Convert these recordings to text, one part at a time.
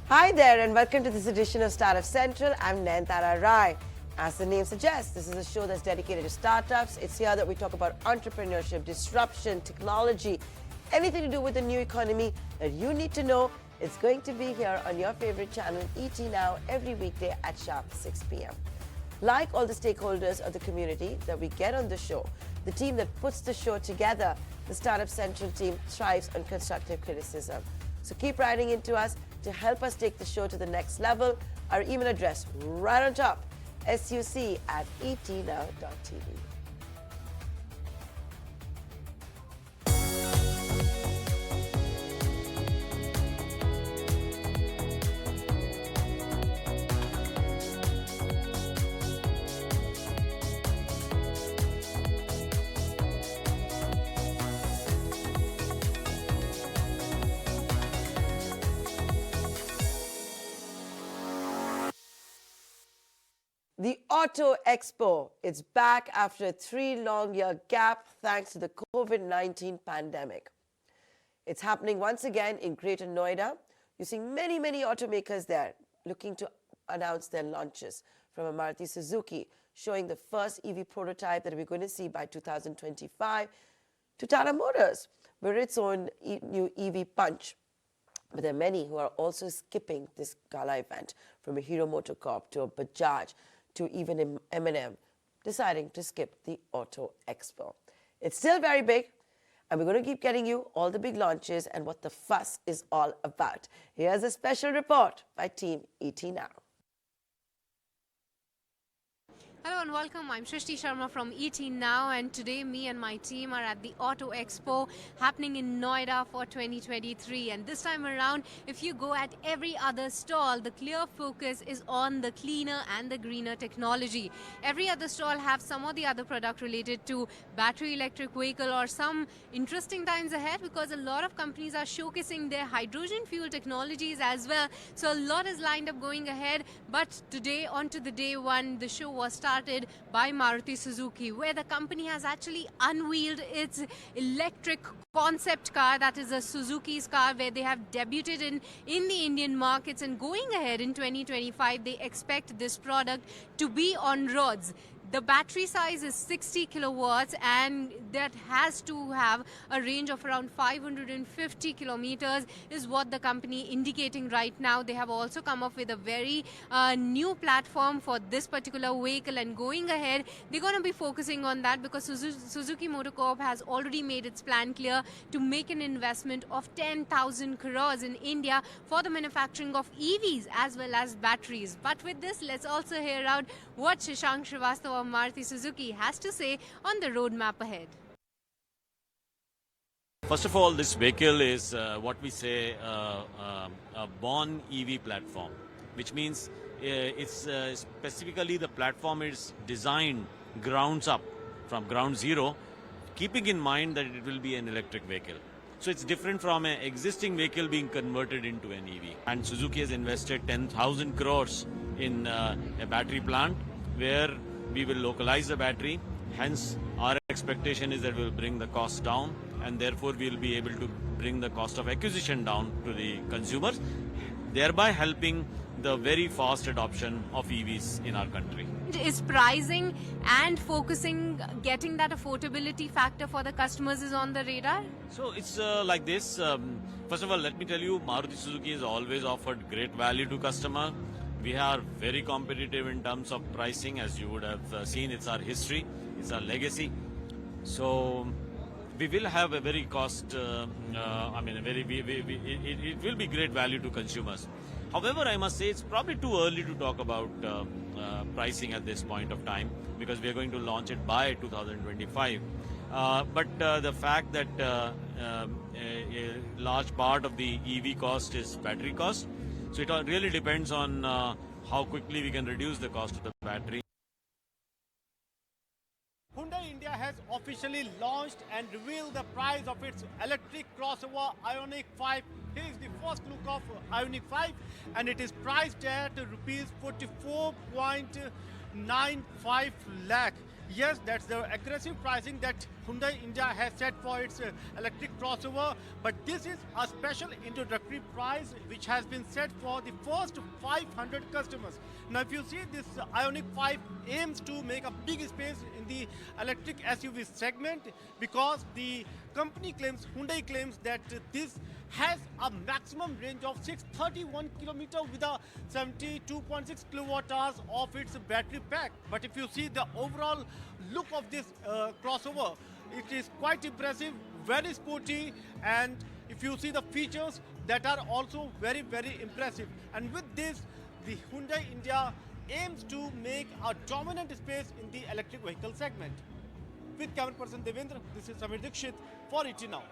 Hi there and welcome to this edition of Startup Central. I'm Nayantara Rai. As the name suggests, this is a show that's dedicated to startups. It's here that we talk about entrepreneurship, disruption, technology, anything to do with the new economy that you need to know. It's going to be here on your favorite channel, ET Now, every weekday at sharp 6 p.m. Like all the stakeholders of the community that we get on the show, the team that puts the show together, the Startup Central team thrives on constructive criticism. So keep writing into us to help us take the show to the next level. Our email address right on top, suc@etnow.tv. The Auto Expo, it's back after a 3-long-year gap thanks to the COVID-19 pandemic. It's happening once again in Greater Noida. You're seeing many automakers there looking to announce their launches, from a Maruti Suzuki showing the first EV prototype that we're going to see by 2025 to Tata Motors with its own new EV punch. But there are many who are also skipping this gala event, from a Hero MotoCorp to a Bajaj to even M&M, deciding to skip the Auto Expo. It's still very big, and we're going to keep getting you all the big launches and what the fuss is all about. Here's a special report by Team ET Now. Hello and welcome. I'm Shrishti Sharma from ET Now, and today me and my team are at the Auto Expo happening in Noida for 2023. And this time around, if you go at every other stall, the clear focus is on the cleaner and the greener technology. Every other stall have some or the other product related to battery electric vehicle or some interesting times ahead, because a lot of companies are showcasing their hydrogen fuel technologies as well. So a lot is lined up going ahead. But today, on to the day one, the show was started by Maruti Suzuki, where the company has actually unveiled its electric concept car, that is a Suzuki's car, where they have debuted in the Indian markets, and going ahead in 2025 they expect this product to be on roads. The battery size is 60 kilowatts and that has to have a range of around 550 kilometers is what the company indicating right now. They have also come up with a very new platform for this particular vehicle, and going ahead they're going to be focusing on that because Suzuki Motor Corp has already made its plan clear to make an investment of 10,000 crores in India for the manufacturing of EVs as well as batteries. But with this, let's also hear out what Shashank Srivastava of Maruti Suzuki has to say on the roadmap ahead. First of all, this vehicle is what we say a born EV platform, which means it's specifically the platform is designed grounds up, from ground zero, keeping in mind that it will be an electric vehicle. So it's different from an existing vehicle being converted into an EV. And Suzuki has invested 10,000 crores in a battery plant where we will localize the battery. Hence, our expectation is that we will bring the cost down, and therefore we will be able to bring the cost of acquisition down to the consumers, thereby helping the very fast adoption of EVs in our country. Is pricing and focusing, getting that affordability factor for the customers is on the radar? So it's like this. First of all, let me tell you, Maruti Suzuki has always offered great value to customer. We are very competitive in terms of pricing, as you would have seen. It's our history, it's our legacy. So we will have a very cost, it will be great value to consumers. However, I must say it's probably too early to talk about pricing at this point of time, because we are going to launch it by 2025. But the fact that a large part of the EV cost is battery cost, so it all really depends on how quickly we can reduce the cost of the battery. Hyundai India has officially launched and revealed the price of its electric crossover Ioniq 5. Here is the first look of Ioniq 5, and it is priced at rupees 44.95 lakh. Yes, that's the aggressive pricing that Hyundai India has set for its electric crossover. But this is a special introductory price which has been set for the first 500 customers. Now, if you see, this Ioniq 5 aims to make a big space in the electric SUV segment, because the company claims, Hyundai claims, that this has a maximum range of 631 kilometer with a 72.6 kilowatt hours of its battery pack. But if you see the overall look of this crossover, it is quite impressive, very sporty, and if you see the features, that are also very, very impressive. And with this, the Hyundai India aims to make a dominant space in the electric vehicle segment. With camera person Devendra, this is Samir Dikshit for ET Now.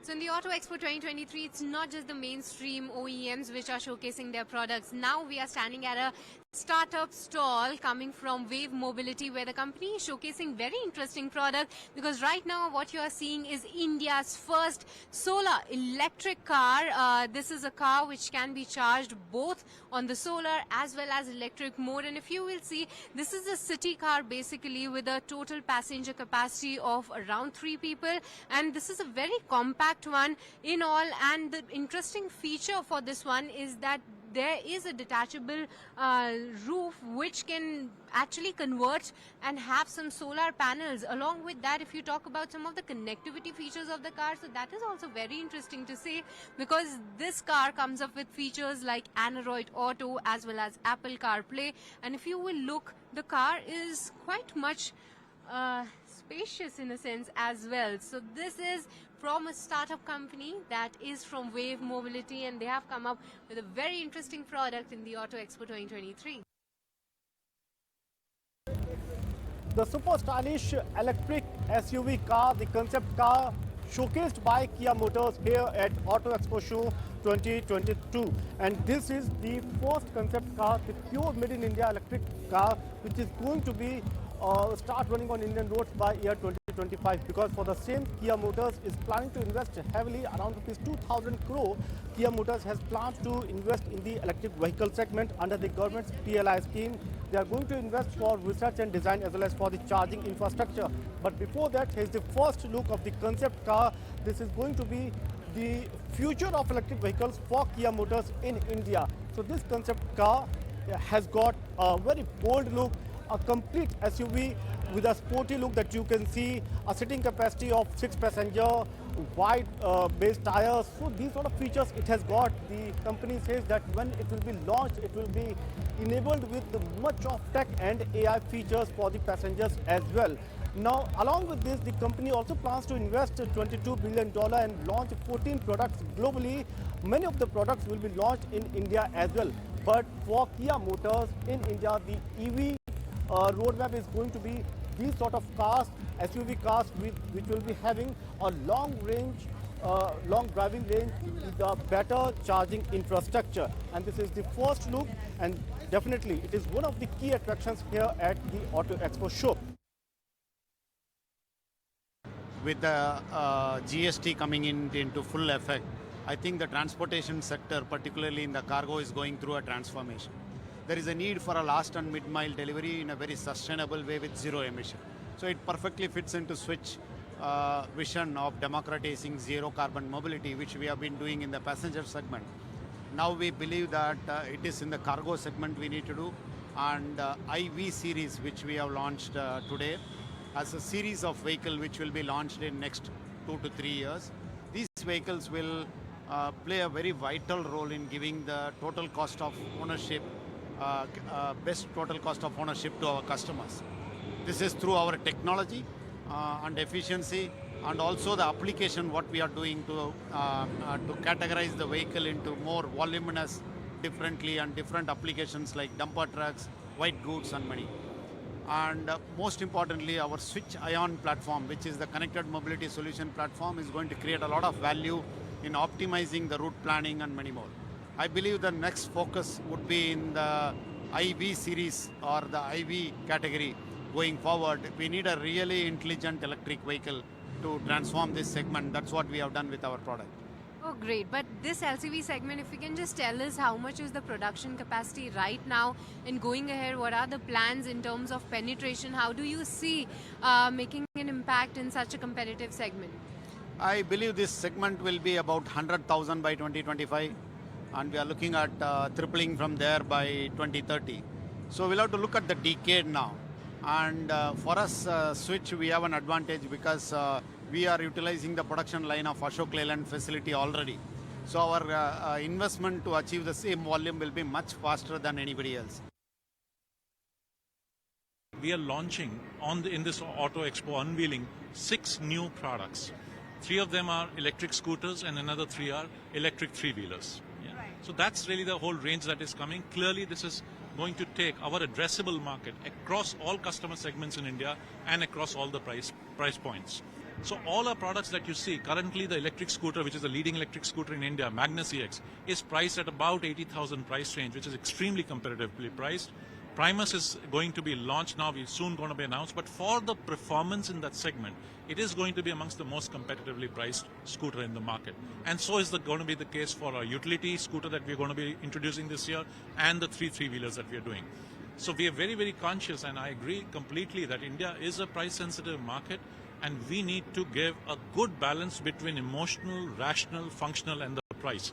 So in the Auto Expo 2023, it's not just the mainstream OEMs which are showcasing their products. Now we are standing at a startup stall coming from Wave Mobility, where the company is showcasing very interesting product, because right now what you are seeing is India's first solar electric car. This is a car which can be charged both on the solar as well as electric mode, and if you will see, this is a city car basically with a total passenger capacity of around 3 people, and this is a very compact one in all. And the interesting feature for this one is that there is a detachable roof which can actually convert and have some solar panels. Along with that, if you talk about some of the connectivity features of the car, so that is also very interesting to say, because this car comes up with features like Android Auto as well as Apple CarPlay. And if you will look, the car is quite much spacious in a sense as well. So this is from a startup company that is from Wave Mobility, and they have come up with a very interesting product in the Auto Expo 2023. The super stylish electric SUV car, the concept car, showcased by Kia Motors here at Auto Expo Show 2022. And this is the first concept car, the pure made in India electric car, which is going to be start running on Indian roads by year 2025, because for the same, Kia Motors is planning to invest heavily, around rupees 2,000 crore. Kia Motors has planned to invest in the electric vehicle segment under the government's PLI scheme. They are going to invest for research and design as well as for the charging infrastructure. But before that, here's the first look of the concept car. This is going to be the future of electric vehicles for Kia Motors in India. So this concept car has got a very bold look, a complete SUV with a sporty look that you can see, a sitting capacity of 6 passenger, wide base tires. So these sort of features it has got. The company says that when it will be launched, it will be enabled with much of tech and AI features for the passengers as well. Now, along with this, the company also plans to invest $22 billion and launch 14 products globally. Many of the products will be launched in India as well. But for Kia Motors in India, the EV roadmap is going to be these sort of cars, SUV cars, which will be having a long driving range with a better charging infrastructure. And this is the first look, and definitely it is one of the key attractions here at the Auto Expo Show. With the GST coming into full effect, I think the transportation sector, particularly in the cargo, is going through a transformation. There is a need for a last and mid-mile delivery in a very sustainable way with zero emission. So it perfectly fits into Switch vision of democratizing zero carbon mobility, which we have been doing in the passenger segment. Now we believe that it is in the cargo segment we need to do, and IV series, which we have launched today, as a series of vehicles which will be launched in next 2 to 3 years. These vehicles will play a very vital role in giving the total cost of ownership, best total cost of ownership to our customers. This is through our technology and efficiency, and also the application what we are doing to categorize the vehicle into more voluminous differently and different applications like dumper trucks, white goods and many. And most importantly, our Switch Ion platform, which is the connected mobility solution platform, is going to create a lot of value in optimizing the route planning and many more. I believe the next focus would be in the IV series or the IV category going forward. We need a really intelligent electric vehicle to transform this segment. That's what we have done with our product. Oh, great. But this LCV segment, if you can just tell us how much is the production capacity right now and going ahead, what are the plans in terms of penetration? How do you see making an impact in such a competitive segment? I believe this segment will be about 100,000 by 2025, and we are looking at tripling from there by 2030. So we'll have to look at the decade now. And for us, Switch, we have an advantage because we are utilizing the production line of Ashok Leyland facility already. So our investment to achieve the same volume will be much faster than anybody else. We are launching in this Auto Expo unveiling 6 new products. 3 of them are electric scooters and another 3 are electric three-wheelers. Yeah. Right. So that's really the whole range that is coming. Clearly this is going to take our addressable market across all customer segments in India and across all the price points. So all our products that you see, currently the electric scooter, which is the leading electric scooter in India, Magnus EX, is priced at about 80,000 price range, which is extremely competitively priced. Primus is going to be launched now, we're soon going to be announced, but for the performance in that segment, it is going to be amongst the most competitively priced scooter in the market. And so is going to be the case for our utility scooter that we're going to be introducing this year and the three-wheelers that we are doing. So we are very, very conscious, and I agree completely that India is a price-sensitive market, and we need to give a good balance between emotional, rational, functional, and the price.